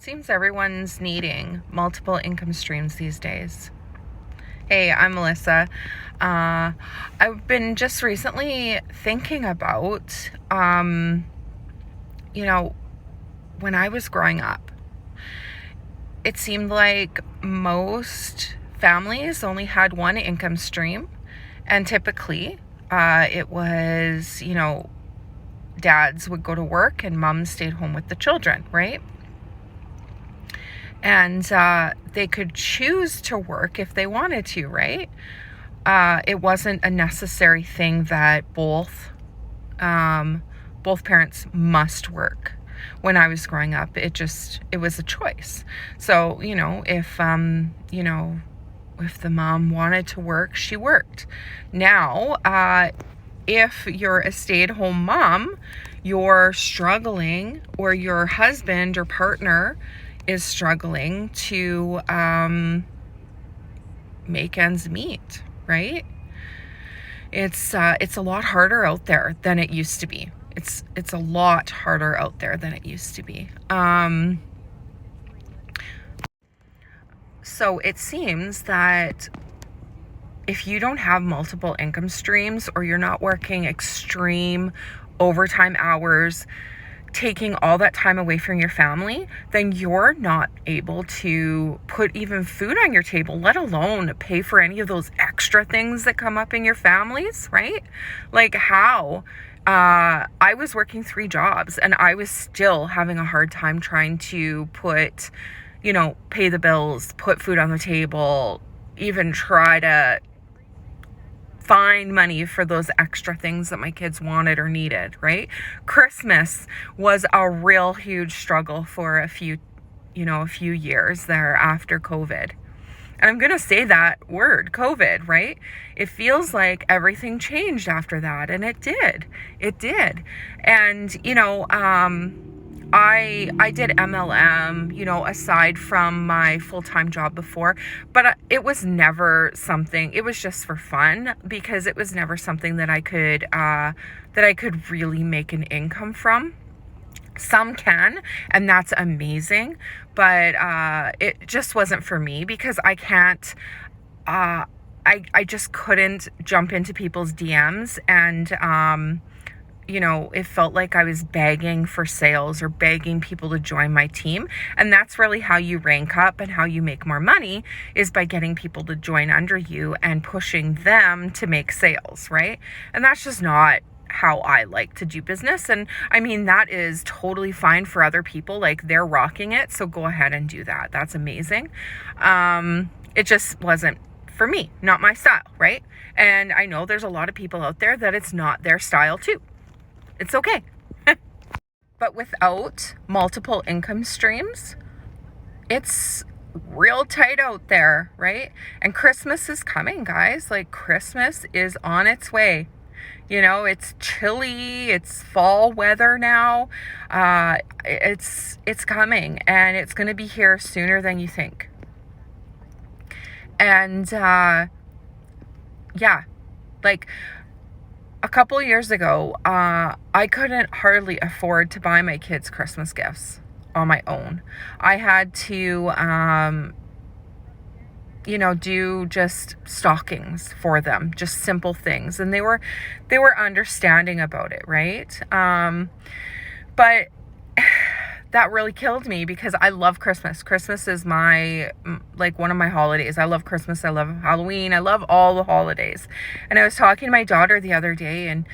Seems everyone's needing multiple income streams these days. Hey, I'm Melissa. I've been just recently thinking about, when I was growing up, it seemed like most families only had one income stream. And typically, it was, dads would go to work and moms stayed home with the children, right? And they could choose to work if they wanted to, right? It wasn't a necessary thing that both parents must work. When I was growing up, it was a choice. So, if the mom wanted to work, she worked. Now, if you're a stay-at-home mom, you're struggling, or your husband or partner is struggling to make ends meet, right? It's a lot harder out there than it used to be. It's a lot harder out there than it used to be. So it seems that if you don't have multiple income streams, or you're not working extreme overtime hours, taking all that time away from your family, then you're not able to put even food on your table, let alone pay for any of those extra things that come up in your families, right? Like how I was working 3 jobs and I was still having a hard time trying to put, pay the bills, put food on the table, even try to find money for those extra things that my kids wanted or needed, right? Christmas was a real huge struggle for a few years there after COVID. And I'm going to say that word, COVID, right? It feels like everything changed after that. And it did. It did. And, I did MLM, aside from my full-time job before, but it was never something, it was just for fun, because it was never something that I could really make an income from. Some can, and that's amazing, but it just wasn't for me, because I can't, I just couldn't jump into people's DMs and, it felt like I was begging for sales or begging people to join my team. And that's really how you rank up and how you make more money, is by getting people to join under you and pushing them to make sales, right? And that's just not how I like to do business. And I mean, that is totally fine for other people. Like, they're rocking it. So go ahead and do that. That's amazing. It just wasn't for me, not my style, right? And I know there's a lot of people out there that it's not their style too. It's okay. But without multiple income streams, it's real tight out there, right? And Christmas is coming, guys. Like, Christmas is on its way. It's chilly, it's fall weather now. It's coming, and it's going to be here sooner than you think. And like a couple years ago, I couldn't hardly afford to buy my kids Christmas gifts on my own. I had to do just stockings for them, just simple things. And they were understanding about it, right? But that really killed me, because I love Christmas. Christmas is one of my holidays. I love Christmas. I love Halloween. I love all the holidays. And I was talking to my daughter the other day, and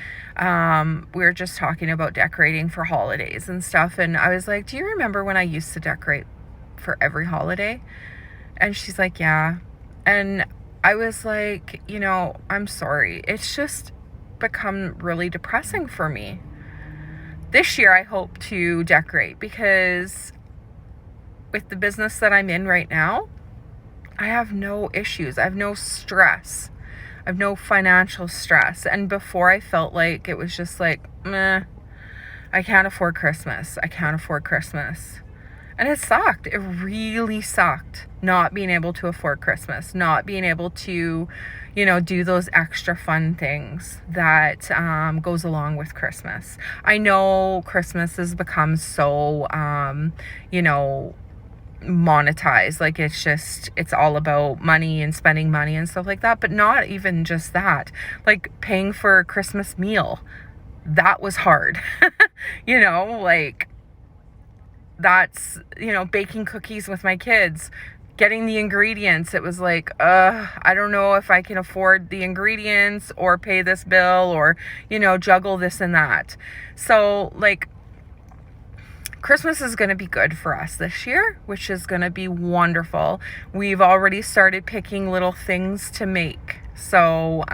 we were just talking about decorating for holidays and stuff. And I was like, do you remember when I used to decorate for every holiday? And she's like, yeah. And I was like, I'm sorry. It's just become really depressing for me. This year, I hope to decorate, because with the business that I'm in right now, I have no issues. I have no stress. I have no financial stress. And before, I felt like it was just like, meh, I can't afford Christmas. I can't afford Christmas. And it sucked. It really sucked not being able to afford Christmas, not being able to, do those extra fun things that goes along with Christmas. I know Christmas has become so, monetize. Like, it's all about money and spending money and stuff like that. But not even just that. Like, paying for a Christmas meal, that was hard. Like, that's, baking cookies with my kids, getting the ingredients. It was like, I don't know if I can afford the ingredients or pay this bill or, juggle this and that. So, like, Christmas is going to be good for us this year, which is going to be wonderful. We've already started picking little things to make. So,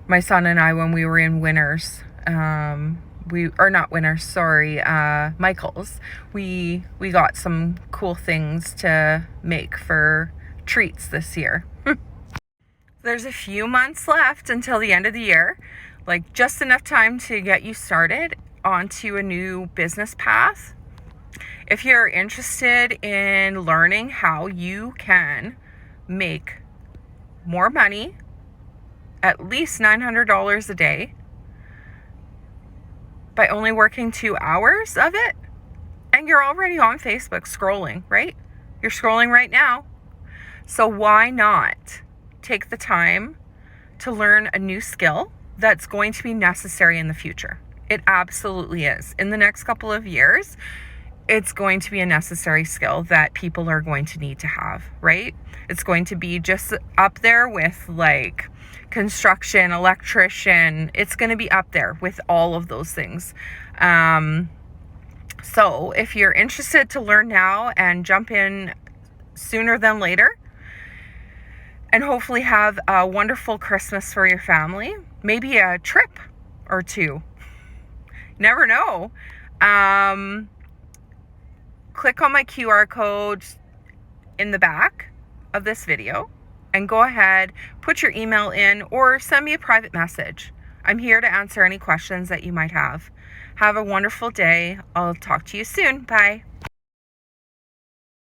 my son and I, when we were in Winners, Michael's, we got some cool things to make for treats this year. There's a few months left until the end of the year, like just enough time to get you started onto a new business path. If you're interested in learning how you can make more money, at least $900 a day, by only working 2 hours of it, and you're already on Facebook scrolling, right? You're scrolling right now. So why not take the time to learn a new skill that's going to be necessary in the future? It absolutely is. In the next couple of years, it's going to be a necessary skill that people are going to need to have, right? It's going to be just up there with like construction, electrician. It's going to be up there with all of those things. So if you're interested to learn now and jump in sooner than later, and hopefully have a wonderful Christmas for your family, maybe a trip or two. Never know. Click on my QR code in the back of this video and go ahead, put your email in, or send me a private message. I'm here to answer any questions that you might have. Have a wonderful day. I'll talk to you soon. Bye.